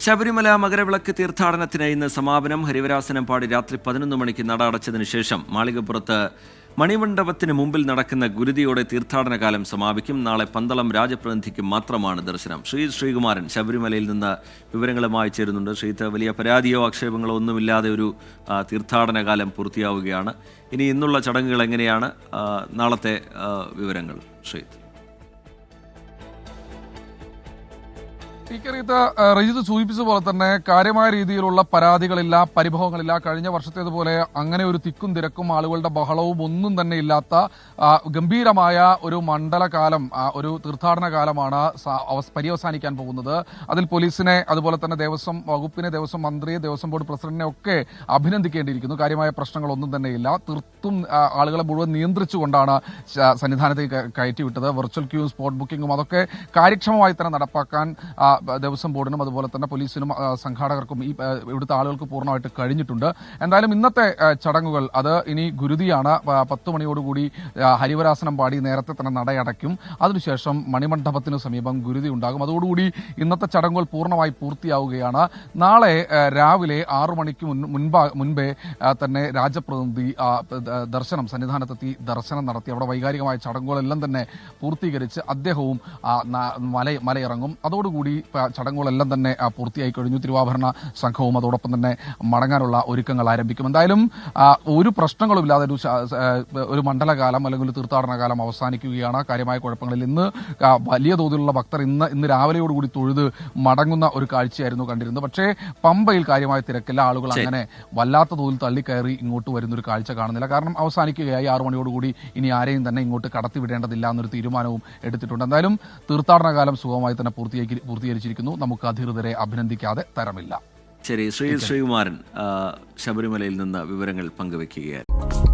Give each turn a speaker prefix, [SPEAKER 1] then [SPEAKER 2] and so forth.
[SPEAKER 1] ശബരിമല മകരവിളക്ക് തീർത്ഥാടനത്തിന് ഇന്ന് സമാപനം. ഹരിവരാസനം പാടി രാത്രി 11 മണിക്ക് നട അടച്ചതിന് ശേഷം മാളികപ്പുറത്ത് മണിമണ്ഡപത്തിന് മുമ്പിൽ നടക്കുന്ന ഗുരുതിയോടെ തീർത്ഥാടന കാലം സമാപിക്കും. നാളെ പന്തളം രാജപ്രതിനിധിക്ക് മാത്രമാണ് ദർശനം. ശ്രീകുമാരൻ ശബരിമലയിൽ നിന്ന് വിവരങ്ങളുമായി ചേരുന്നുണ്ട്. ശ്രീത്ത്, വലിയ പരാതിയോ ആക്ഷേപങ്ങളോ ഒന്നുമില്ലാതെ ഒരു തീർത്ഥാടന കാലം പൂർത്തിയാവുകയാണ്. ഇനി ഇന്നുള്ള ചടങ്ങുകൾ എങ്ങനെയാണ്? നാളത്തെ വിവരങ്ങൾ ശ്രീത്ത്.
[SPEAKER 2] റജിത് സൂചിപ്പിച്ച പോലെ തന്നെ കാര്യമായ രീതിയിലുള്ള പരാതികളില്ല, പരിഭവങ്ങളില്ല. കഴിഞ്ഞ വർഷത്തേതുപോലെ അങ്ങനെ ഒരു തിക്കും തിരക്കും ആളുകളുടെ ബഹളവും ഒന്നും തന്നെ ഇല്ലാത്ത ഗംഭീരമായ ഒരു മണ്ഡലകാലം, ഒരു തീർത്ഥാടന കാലമാണ് പര്യവസാനിക്കാൻ പോകുന്നത്. അതിൽ പോലീസിനെ, അതുപോലെ തന്നെ ദേവസ്വം വകുപ്പിനെ, ദേവസ്വം മന്ത്രിയെ, ദേവസ്വം ബോർഡ് പ്രസിഡന്റിനെ ഒക്കെ അഭിനന്ദിക്കേണ്ടിയിരിക്കുന്നു. കാര്യമായ പ്രശ്നങ്ങളൊന്നും തന്നെയില്ല. തീർത്തും ആളുകളെ മുഴുവൻ നിയന്ത്രിച്ചുകൊണ്ടാണ് സന്നിധാനത്തേക്ക് കയറ്റിവിട്ടത്. വെർച്വൽ ക്യൂവും സ്പോട്ട് ബുക്കിങ്ങും അതൊക്കെ കാര്യക്ഷമമായി തന്നെ നടപ്പാക്കാൻ ദേവസ്വം ബോർഡിനും അതുപോലെ തന്നെ പോലീസിനും സംഘാടകർക്കും ഇവിടുത്തെ ആളുകൾക്ക് പൂർണ്ണമായിട്ട് കഴിഞ്ഞിട്ടുണ്ട്. എന്തായാലും ഇന്നത്തെ ചടങ്ങുകൾ അത് ഇനി ഗുരുതിയാണ്. 10 മണിയോടുകൂടി ഹരിവരാസനം പാടി നേരത്തെ തന്നെ നടയടയ്ക്കും. അതിനുശേഷം മണിമണ്ഡപത്തിനു സമീപം ഗുരുതി ഉണ്ടാകും. അതോടുകൂടി ഇന്നത്തെ ചടങ്ങുകൾ പൂർണ്ണമായി പൂർത്തിയാവുകയാണ്. നാളെ രാവിലെ 6 മണിക്ക് മുൻപേ തന്നെ രാജപ്രതിനിധി സന്നിധാനത്തെത്തി ദർശനം നടത്തി അവിടെ വൈകാരികമായ ചടങ്ങുകളെല്ലാം തന്നെ പൂർത്തീകരിച്ച് അദ്ദേഹവും മലയിറങ്ങും. അതോടുകൂടി ചടങ്ങുകളെല്ലാം തന്നെ പൂർത്തിയായി കഴിഞ്ഞു. തിരുവാഭരണ സംഘവും അതോടൊപ്പം തന്നെ മടങ്ങാനുള്ള ഒരുക്കങ്ങൾ ആരംഭിക്കും. എന്തായാലും ഒരു പ്രശ്നങ്ങളുമില്ലാതെ ഒരു മണ്ഡലകാലം അല്ലെങ്കിൽ ഒരു തീർത്ഥാടന കാലം അവസാനിക്കുകയാണ്. കാര്യമായ കുഴപ്പങ്ങളിൽ ഇന്ന് വലിയ തോതിലുള്ള ഭക്തർ ഇന്ന് രാവിലെയോടുകൂടി തൊഴുത് മടങ്ങുന്ന ഒരു കാഴ്ചയായിരുന്നു കണ്ടിരുന്നത്. പക്ഷേ പമ്പയിൽ കാര്യമായ തിരക്കില്ല. ആളുകൾ അങ്ങനെ വല്ലാത്ത തോതിൽ തള്ളിക്കയറി ഇങ്ങോട്ട് വരുന്നൊരു കാഴ്ച കാണുന്നില്ല. കാരണം അവസാനിക്കുകയായി. 6 മണിയോടുകൂടി ഇനി ആരെയും തന്നെ ഇങ്ങോട്ട് കടത്തിവിടേണ്ടതില്ല എന്നൊരു തീരുമാനവും എടുത്തിട്ടുണ്ട്. എന്തായാലും തീർത്ഥാടന കാലം സുഗമമായി തന്നെ പൂർത്തീകരിച്ചിരിക്കുന്നു. നമുക്ക് അധികൃതരെ അഭിനന്ദിക്കാതെ തരമില്ല.
[SPEAKER 1] ശരി, ശ്രീകുമാരൻ ശബരിമലയിൽ നിന്ന് വിവരങ്ങൾ പങ്കുവയ്ക്കുകയായിരുന്നു.